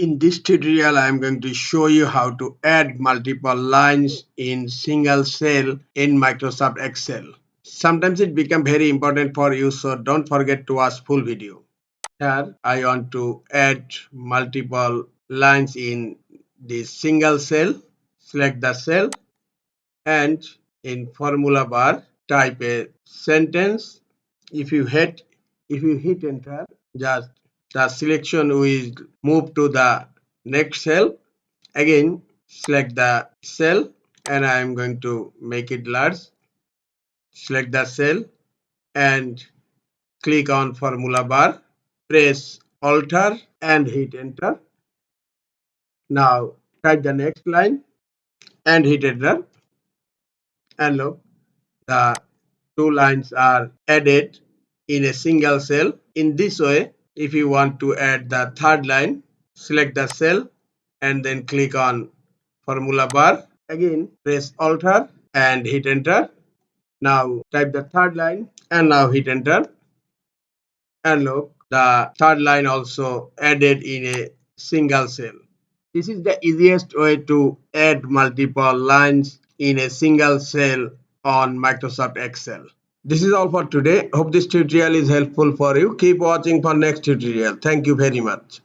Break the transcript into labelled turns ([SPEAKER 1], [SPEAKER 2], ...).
[SPEAKER 1] In this tutorial, I am going to show you how to add multiple lines in single cell in Microsoft Excel. Sometimes it becomes very important for you, so don't forget to watch full video. Here, I want to add multiple lines in this single cell. Select the cell and in formula bar, type a sentence. If you hit enter, just the selection will move to the next cell. Again, select the cell and I am going to make it large. Select the cell and click on formula bar. Press Alt and hit enter. Now type the next line and hit enter. And look, the two lines are added in a single cell. In this way, if you want to add the third line, select the cell and then click on formula bar. Again, press Alt and hit enter. Now type the third line and now hit enter. And look, the third line also added in a single cell. This is the easiest way to add multiple lines in a single cell on Microsoft Excel. This is all for today. Hope this tutorial is helpful for you. Keep watching for next tutorial. Thank you very much.